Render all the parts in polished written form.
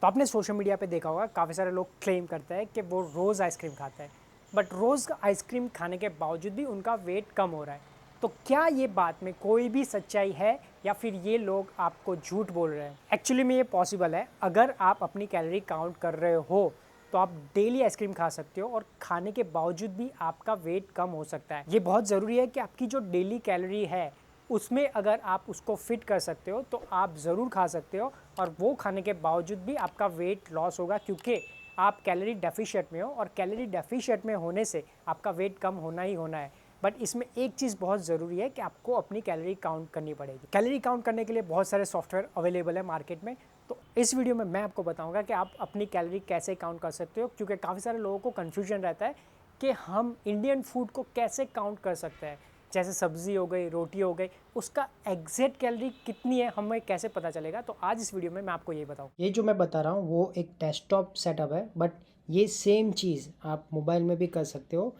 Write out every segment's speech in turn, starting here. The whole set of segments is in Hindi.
तो आपने सोशल मीडिया पे देखा होगा काफ़ी सारे लोग क्लेम करते हैं कि वो रोज़ आइसक्रीम खाते हैं, बट रोज़ आइसक्रीम खाने के बावजूद भी उनका वेट कम हो रहा है। तो क्या ये बात में कोई भी सच्चाई है या फिर ये लोग आपको झूठ बोल रहे हैं? एक्चुअली में ये पॉसिबल है। अगर आप अपनी कैलोरी काउंट कर रहे हो तो आप डेली आइसक्रीम खा सकते हो और खाने के बावजूद भी आपका वेट कम हो सकता है। ये बहुत ज़रूरी है कि आपकी जो डेली कैलोरी है उसमें अगर आप उसको फिट कर सकते हो तो आप ज़रूर खा सकते हो, और वो खाने के बावजूद भी आपका वेट लॉस होगा क्योंकि आप कैलोरी डेफिशिएंट में हो, और कैलोरी डेफिशिएंट में होने से आपका वेट कम होना ही होना है। बट इसमें एक चीज़ बहुत ज़रूरी है कि आपको अपनी कैलोरी काउंट करनी पड़ेगी। कैलोरी काउंट करने के लिए बहुत सारे सॉफ्टवेयर अवेलेबल है मार्केट में। तो इस वीडियो में मैं आपको बताऊंगा कि आप अपनी कैलोरी कैसे काउंट कर सकते हो, क्योंकि काफ़ी सारे लोगों को कन्फ्यूजन रहता है कि हम इंडियन फूड को कैसे काउंट कर सकते हैं। जैसे सब्ज़ी हो गई, रोटी हो गई, उसका एग्जैक्ट कैलोरी कितनी है हमें कैसे पता चलेगा? तो आज इस वीडियो में मैं आपको ये बताऊँ। ये जो मैं बता रहा हूँ वो एक डेस्कटॉप सेटअप है, बट ये सेम चीज़ आप मोबाइल में भी कर सकते हो।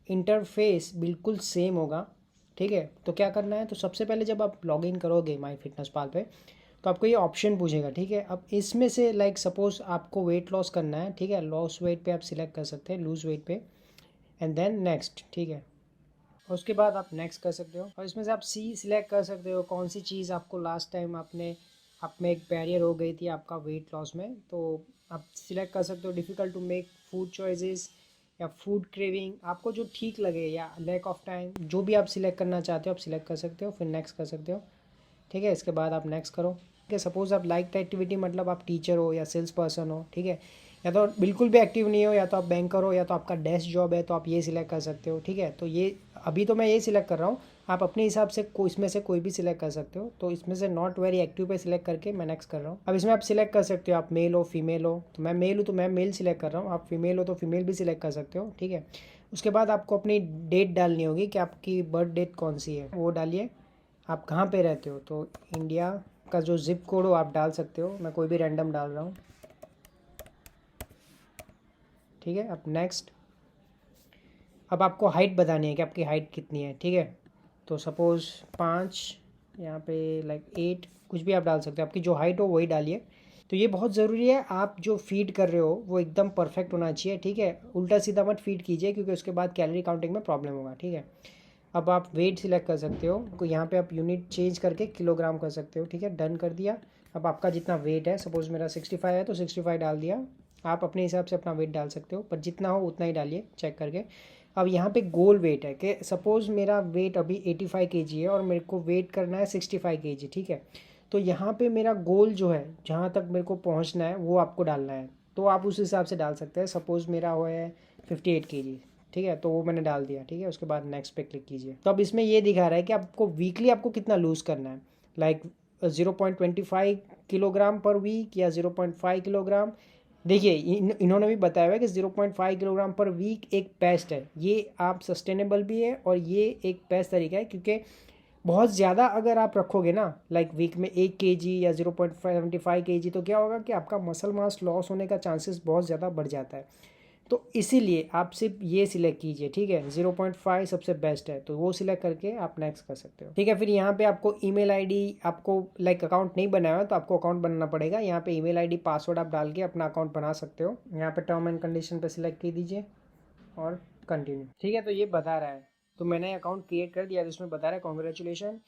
इंटरफेस बिल्कुल सेम होगा, ठीक है। तो क्या करना है, तो सबसे पहले जब आप लॉग इन करोगे माई फिटनेस पाल पे तो आपको ये ऑप्शन पूछेगा, ठीक है। अब इसमें से लाइक सपोज आपको वेट लॉस करना है, ठीक है। लॉस वेट पे आप सिलेक्ट कर सकते हैं, लूज वेट पे, एंड देन नेक्स्ट, ठीक है। और उसके बाद आप नेक्स्ट कर सकते हो, और इसमें से आप सी सिलेक्ट कर सकते हो कौन सी चीज़ आपको लास्ट टाइम आपने आप में एक बैरियर हो गई थी आपका वेट लॉस में। तो आप सिलेक्ट कर सकते हो difficult to make food choices या फूड क्रेविंग, आपको जो ठीक लगे, या लैक ऑफ टाइम, जो भी आप सिलेक्ट करना चाहते हो आप सिलेक्ट कर सकते हो, फिर नेक्स्ट कर सकते हो, ठीक है। इसके बाद आप नेक्स्ट करो, ठीक है। सपोज़ आप लाइक एक्टिविटी मतलब आप टीचर हो या सेल्स पर्सन हो, ठीक है, या तो बिल्कुल भी एक्टिव नहीं हो, या तो आप बैंकर हो, या तो आपका डेस्क जॉब है, तो आप ये सिलेक्ट कर सकते हो, ठीक है। तो ये अभी तो मैं ये सिलेक्ट कर रहा हूँ, आप अपने हिसाब से इसमें से कोई भी सिलेक्ट कर सकते हो। तो इसमें से नॉट वेरी एक्टिव पे सिलेक्ट करके मैं नेक्स्ट कर रहा हूँ। अब इसमें आप सिलेक्ट कर सकते हो आप मेल हो फीमेल हो, तो मैं मेल हूँ तो मैं मेल सिलेक्ट कर रहा हूँ, आप फीमेल हो तो फीमेल भी सिलेक्ट कर सकते हो, ठीक है। उसके बाद आपको अपनी डेट डालनी होगी कि आपकी बर्थ डेट कौन सी है, वो डालिए। आप कहाँ पे रहते हो, तो इंडिया का जो जिप कोड हो आप डाल सकते हो, मैं कोई भी रैंडम डाल रहा हूँ, ठीक है। अब नेक्स्ट, अब आपको हाइट बतानी है कि आपकी हाइट कितनी है, ठीक है। तो सपोज़ 5, यहाँ पे लाइक 8, कुछ भी आप डाल सकते हो, आपकी जो हाइट हो वही डालिए। तो ये बहुत ज़रूरी है, आप जो फीड कर रहे हो वो एकदम परफेक्ट होना चाहिए, ठीक है। उल्टा सीधा मत फीड कीजिए क्योंकि उसके बाद कैलोरी काउंटिंग में प्रॉब्लम होगा, ठीक है। अब आप वेट सिलेक्ट कर सकते हो, तो यहाँ पे आप यूनिट चेंज करके किलोग्राम कर सकते हो, ठीक है। डन कर दिया। अब आपका जितना वेट है, सपोज़ मेरा 65 है तो 65 डाल दिया। आप अपने हिसाब से अपना वेट डाल सकते हो, पर जितना हो उतना ही डालिए चेक करके। अब यहाँ पे गोल वेट है कि सपोज़ मेरा वेट अभी 85 केजी है और मेरे को वेट करना है 65 केजी, ठीक है। तो यहाँ पे मेरा गोल जो है, जहाँ तक मेरे को पहुँचना है वो आपको डालना है, तो आप उस हिसाब से डाल सकते हैं। सपोज़ मेरा हुआ है 58 केजी, ठीक है, तो वो मैंने डाल दिया, ठीक है। उसके बाद नेक्स्ट पे क्लिक कीजिए। तो अब इसमें ये दिखा रहा है कि आपको वीकली आपको कितना लूज़ करना है, लाइक 0.25 किलोग्राम पर वीक या 0.5 किलोग्राम। देखिए इन्होंने भी बताया हुआ है कि 0.5 किलोग्राम पर वीक एक बेस्ट है, ये आप सस्टेनेबल भी है और ये एक बेस्ट तरीका है, क्योंकि बहुत ज़्यादा अगर आप रखोगे ना, लाइक वीक में 1 केजी या 0.75 केजी, तो क्या होगा कि आपका मसल मास लॉस होने का चांसेस बहुत ज़्यादा बढ़ जाता है। तो इसीलिए आप सिर्फ ये सिलेक्ट कीजिए, ठीक है। 0.5 सबसे बेस्ट है, तो वो सिलेक्ट करके आप नेक्स्ट कर सकते हो, ठीक है। फिर यहाँ पे आपको ईमेल आईडी, आपको लाइक अकाउंट नहीं बनाया तो आपको अकाउंट बनाना पड़ेगा। यहाँ पे ईमेल आईडी पासवर्ड आप डाल के अपना अकाउंट बना सकते हो। यहाँ पे टर्म एंड कंडीशन पे सिलेक्ट कर दीजिए और कंटिन्यू, ठीक है। तो ये बता रहा है, तो मैंने अकाउंट क्रिएट कर दिया, तो इसमें बता रहा है congratulation,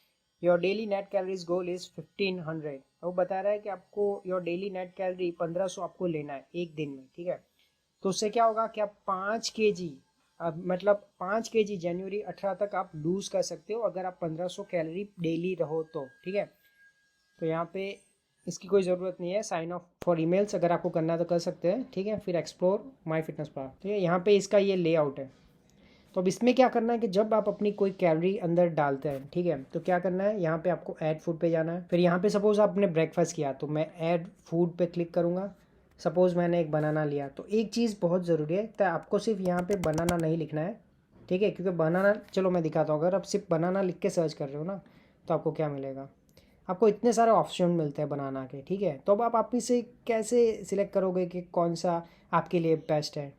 your daily net calories goal is 1500। वो बता रहा है कि आपको योर डेली नेट कैलोरी 1500 आपको लेना है एक दिन में, ठीक है। तो उससे क्या होगा कि आप 5 केजी, अब मतलब 5 केजी जनवरी 18 तक आप लूज़ कर सकते हो अगर आप 1500 कैलोरी डेली रहो तो, ठीक है। तो यहाँ पे इसकी कोई ज़रूरत नहीं है, साइन ऑफ फॉर ईमेल्स अगर आपको करना है तो कर सकते हैं, ठीक है। फिर एक्सप्लोर माई फिटनेस पाल, ठीक है। यहाँ पे इसका ये लेआउट है। तो अब इसमें क्या करना है कि जब आप अपनी कोई कैलोरी अंदर डालते हैं, ठीक है, तो क्या करना है, यहाँ पे आपको ऐड फूड पे जाना है। फिर यहाँ पे सपोज आपने ब्रेकफास्ट किया तो मैं ऐड फूड पे क्लिक करूँगा। सपोज़ मैंने एक बनाना लिया, तो एक चीज़ बहुत ज़रूरी है, तो आपको सिर्फ यहाँ पे बनाना नहीं लिखना है, ठीक है, क्योंकि बनाना, चलो मैं दिखाता हूँ, अगर आप सिर्फ बनाना लिख के सर्च कर रहे हो ना तो आपको क्या मिलेगा, आपको इतने सारे ऑप्शन मिलते हैं बनाना के, ठीक है। तो अब आप इसे कैसे सिलेक्ट करोगे कि कौन सा आपके लिए बेस्ट है।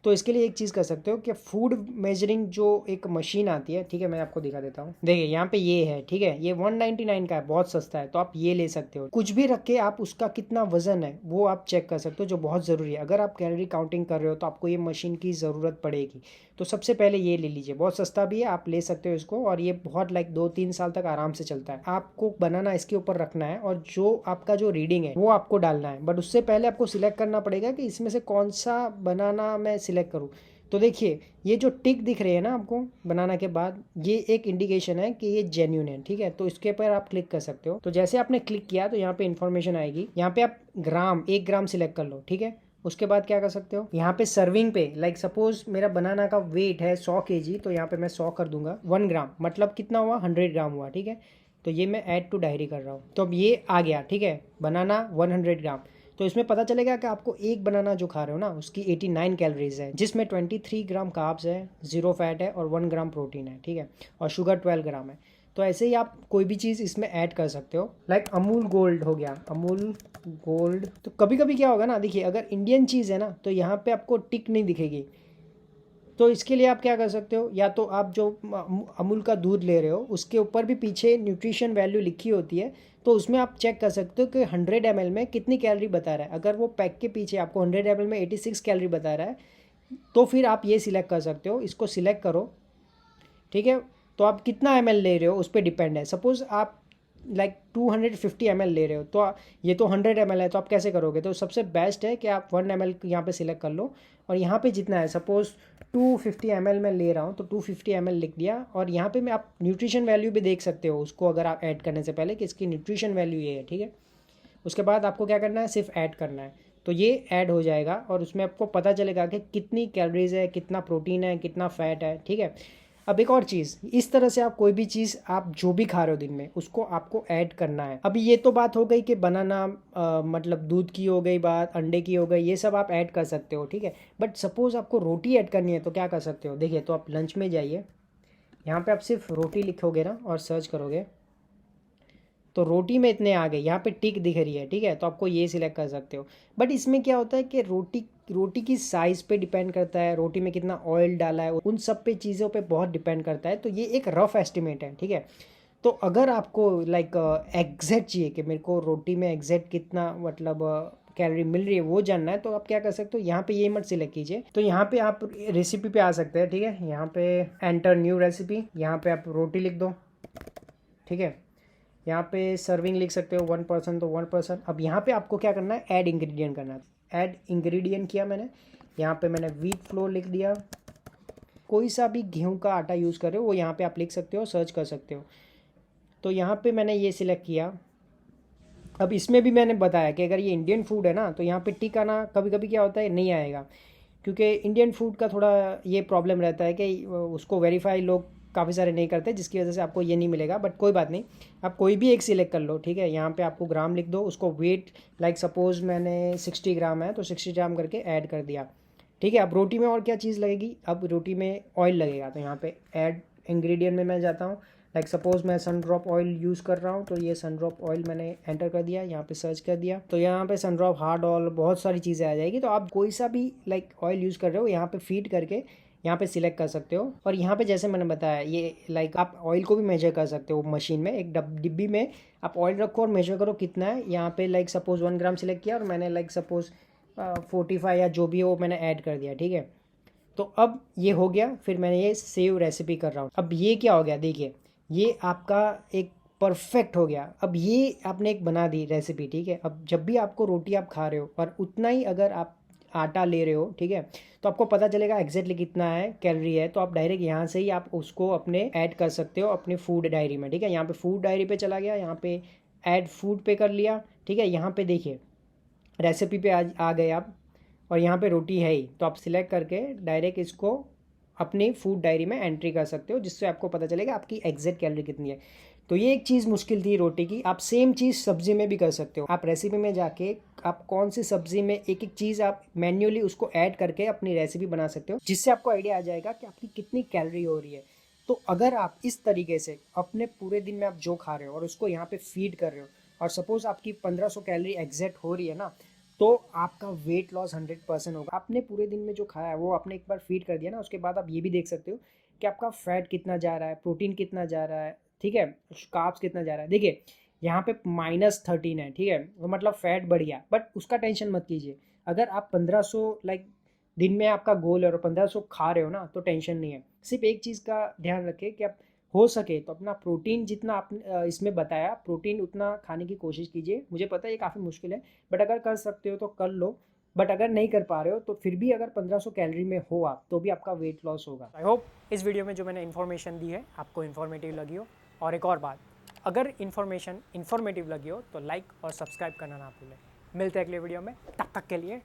तो इसके लिए एक चीज़ कर सकते हो कि फूड मेजरिंग जो एक मशीन आती है, ठीक है, मैं आपको दिखा देता हूँ। देखिए यहाँ पे ये है, ठीक है, ये 199 का है, बहुत सस्ता है, तो आप ये ले सकते हो। कुछ भी रख के आप उसका कितना वजन है वो आप चेक कर सकते हो, जो बहुत ज़रूरी है। अगर आप कैलोरी काउंटिंग कर रहे हो तो आपको ये मशीन की ज़रूरत पड़ेगी। तो सबसे पहले ये ले लीजिए, बहुत सस्ता भी है, आप ले सकते हो इसको, और ये बहुत लाइक 2-3 साल तक आराम से चलता है। आपको बनाना इसके ऊपर रखना है और जो आपका जो रीडिंग है वो आपको डालना है, बट उससे पहले आपको सिलेक्ट करना पड़ेगा कि इसमें से कौन सा बनाना मैं सिलेक्ट करूँ। तो देखिए ये जो टिक दिख रही है ना आपको बनाना के बाद, ये एक इंडिकेशन है कि ये जेन्यून है, ठीक है। तो इसके ऊपर आप क्लिक कर सकते हो। तो जैसे आपने क्लिक किया तो यहाँ पे इन्फॉर्मेशन आएगी, यहाँ पे आप ग्राम 1 ग्राम सिलेक्ट कर लो, ठीक है। उसके बाद क्या कर सकते हो, यहाँ पे सर्विंग पे लाइक सपोज मेरा बनाना का वेट है 100 kg, तो यहाँ पे मैं 100 कर दूंगा। 1 ग्राम मतलब कितना हुआ, 100 ग्राम हुआ, ठीक है। तो ये मैं ऐड टू डायरी कर रहा हूँ, तो अब ये आ गया, ठीक है, बनाना 100 ग्राम। तो इसमें पता चलेगा कि आपको एक बनाना जो खा रहे हो ना उसकी 89 कैलोरीज है, जिसमें 23 ग्राम कार्ब्स है, 0 फैट है और 1 ग्राम प्रोटीन है, ठीक है, और शुगर 12 ग्राम है। तो ऐसे ही आप कोई भी चीज़ इसमें ऐड कर सकते हो, लाइक अमूल गोल्ड हो गया, अमूल गोल्ड। तो कभी कभी क्या होगा ना, देखिए अगर इंडियन चीज़ है ना तो यहाँ पे आपको टिक नहीं दिखेगी। तो इसके लिए आप क्या कर सकते हो, या तो आप जो अमूल का दूध ले रहे हो उसके ऊपर भी पीछे न्यूट्रिशन वैल्यू लिखी होती है, तो उसमें आप चेक कर सकते हो कि 100 ml में कितनी कैलोरी बता रहा है। अगर वो पैक के पीछे आपको 100 ml में 86 कैलोरी बता रहा है तो फिर आप ये सिलेक्ट कर सकते हो, इसको सिलेक्ट करो, ठीक है। तो आप कितना ml ले रहे हो उस पर डिपेंड है। सपोज़ आप लाइक 250 ml ले रहे हो, तो ये तो 100 ml है, तो आप कैसे करोगे। तो सबसे बेस्ट है कि आप 1 ml यहाँ पे सिलेक्ट कर लो, और यहाँ पे जितना है, सपोज़ 250 ml मैं ले रहा हूँ तो 250 ml लिख दिया। और यहाँ पे मैं आप न्यूट्रिशन वैल्यू भी देख सकते हो उसको, अगर आप ऐड करने से पहले कि इसकी न्यूट्रिशन वैल्यू ये है, ठीक है। उसके बाद आपको क्या करना है, सिर्फ ऐड करना है, तो ये ऐड हो जाएगा और उसमें आपको पता चलेगा कि कितनी कैलोरीज है, कितना प्रोटीन है, कितना फैट है, ठीक है। अब एक और चीज़, इस तरह से आप कोई भी चीज़ आप जो भी खा रहे हो दिन में उसको आपको ऐड करना है। अभी ये तो बात हो गई कि बनाना मतलब दूध की हो गई बात, अंडे की हो गई, ये सब आप ऐड कर सकते हो, ठीक है। बट सपोज़ आपको रोटी ऐड करनी है तो क्या कर सकते हो, देखिए, तो आप लंच में जाइए, यहाँ पे आप सिर्फ रोटी लिखोगे ना और सर्च करोगे तो रोटी में इतने आ गए, यहाँ पे टिक दिख रही है, ठीक है। तो आपको ये सिलेक्ट कर सकते हो। बट इसमें क्या होता है कि रोटी की साइज़ पे डिपेंड करता है, रोटी में कितना ऑयल डाला है, उन सब पे चीज़ों पे बहुत डिपेंड करता है। तो ये एक रफ एस्टिमेट है, ठीक है। तो अगर आपको लाइक एग्जैक्ट चाहिए कि मेरे को रोटी में एग्जैक्ट कितना मतलब कैलोरी मिल रही है वो जानना है, तो आप क्या कर सकते हो, यहाँ पे ये मत सिलेक्ट कीजिए। तो यहाँ पे आप रेसिपी पे आ सकते हैं, ठीक है। यहाँ पे एंटर न्यू रेसिपी, यहाँ पे आप रोटी लिख दो, ठीक है। यहाँ पे सर्विंग लिख सकते हो 1%, तो 1%। अब यहाँ पे आपको क्या करना है, ऐड इंग्रेडिएंट करना है। ऐड इंग्रेडिएंट किया मैंने, यहाँ पे मैंने व्हीट फ्लोर लिख दिया। कोई सा भी गेहूं का आटा यूज़ कर रहे हो वो यहाँ पे आप लिख सकते हो, सर्च कर सकते हो। तो यहाँ पे मैंने ये सिलेक्ट किया। अब इसमें भी मैंने बताया कि अगर ये इंडियन फूड है ना तो यहाँ पे टिक आना कभी कभी क्या होता है, नहीं आएगा, क्योंकि इंडियन फूड का थोड़ा ये प्रॉब्लम रहता है कि उसको वेरीफाई लोग काफ़ी सारे नहीं करते, जिसकी वजह से आपको ये नहीं मिलेगा। बट कोई बात नहीं, आप कोई भी एक सिलेक्ट कर लो, ठीक है। यहाँ पे आपको ग्राम लिख दो, उसको वेट लाइक सपोज़ मैंने 60 ग्राम है तो 60 ग्राम करके ऐड कर दिया, ठीक है। अब रोटी में और क्या चीज़ लगेगी, अब रोटी में ऑयल लगेगा, तो यहाँ पे ऐड इंग्रेडिएंट में मैं जाता हूँ। लाइक सपोज मैं सन ड्रॉप ऑयल यूज़ कर रहा हूँ, तो ये सन ड्रॉप ऑयल मैंने एंटर कर दिया, यहाँ पे सर्च कर दिया, तो यहाँ पे सन ड्रॉप हार्ड ऑयल बहुत सारी चीज़ें आ जाएगी। तो आप कोई सा भी लाइक ऑयल यूज़ कर रहे हो यहाँ पे फीड करके यहाँ पे सिलेक्ट कर सकते हो। और यहाँ पे जैसे मैंने बताया ये लाइक आप ऑयल को भी मेजर कर सकते हो मशीन में, एक डिब्बी में आप ऑयल रखो और मेजर करो कितना है। यहाँ पे लाइक सपोज 1 ग्राम सिलेक्ट किया और मैंने लाइक सपोज 45 या जो भी हो मैंने ऐड कर दिया, ठीक है। तो अब ये हो गया, फिर मैंने ये सेव रेसिपी कर रहा हूँ। अब ये क्या हो गया, देखिए ये आपका एक परफेक्ट हो गया। अब ये आपने एक बना दी रेसिपी, ठीक है। अब जब भी आपको रोटी आप खा रहे हो और उतना ही अगर आप आटा ले रहे हो, ठीक है, तो आपको पता चलेगा एग्जैक्टली कितना है कैलोरी है। तो आप डायरेक्ट यहाँ से ही आप उसको अपने ऐड कर सकते हो अपनी फूड डायरी में, ठीक है। यहाँ पे फूड डायरी पे चला गया, यहाँ पे ऐड फूड पे कर लिया, ठीक है। यहाँ पे देखिए रेसिपी पे आ गए आप, और यहाँ पे रोटी है ही, तो आप सिलेक्ट करके डायरेक्ट इसको अपनी फूड डायरी में एंट्री कर सकते हो, जिससे आपको पता चलेगा आपकी एग्जैक्ट कैलोरी कितनी है। तो ये एक चीज़ मुश्किल थी रोटी की। आप सेम चीज़ सब्जी में भी कर सकते हो। आप रेसिपी में जाके आप कौन सी सब्जी में एक एक चीज़ आप मैन्युअली उसको ऐड करके अपनी रेसिपी बना सकते हो, जिससे आपको आइडिया आ जाएगा कि आपकी कितनी कैलोरी हो रही है। तो अगर आप इस तरीके से अपने पूरे दिन में आप जो खा रहे हो और उसको यहाँ पे फीड कर रहे हो, और सपोज आपकी 1500 कैलोरी एग्जैक्ट हो रही है ना, तो आपका वेट लॉस 100% होगा। आपने पूरे दिन में जो खाया है वो आपने एक बार फीड कर दिया ना, उसके बाद आप ये भी देख सकते हो कि आपका फैट कितना जा रहा है, प्रोटीन कितना जा रहा है, ठीक है, कार्ब्स कितना जा रहा है। देखिए यहाँ पे -13 है, ठीक है, तो मतलब फैट बढ़ गया, बट उसका टेंशन मत कीजिए। अगर आप 1500 लाइक दिन में आपका गोल है और 1500 खा रहे हो ना, तो टेंशन नहीं है। सिर्फ एक चीज़ का ध्यान रखें कि आप हो सके तो अपना प्रोटीन जितना आपने इसमें बताया, प्रोटीन उतना खाने की कोशिश कीजिए। मुझे पता है ये काफ़ी मुश्किल है, बट अगर कर सकते हो तो कर लो। बट अगर नहीं कर पा रहे हो तो फिर भी अगर 1500 कैलोरी में हो आप, तो भी आपका वेट लॉस होगा। आई होप इस वीडियो में जो मैंने इन्फॉर्मेशन दी है आपको इन्फॉर्मेटिव लगी हो। और एक और बात, अगर इन्फॉर्मेशन इन्फॉर्मेटिव लगी हो तो लाइक और सब्सक्राइब करना ना भूलें। मिलते हैं अगले वीडियो में, तब तक के लिए।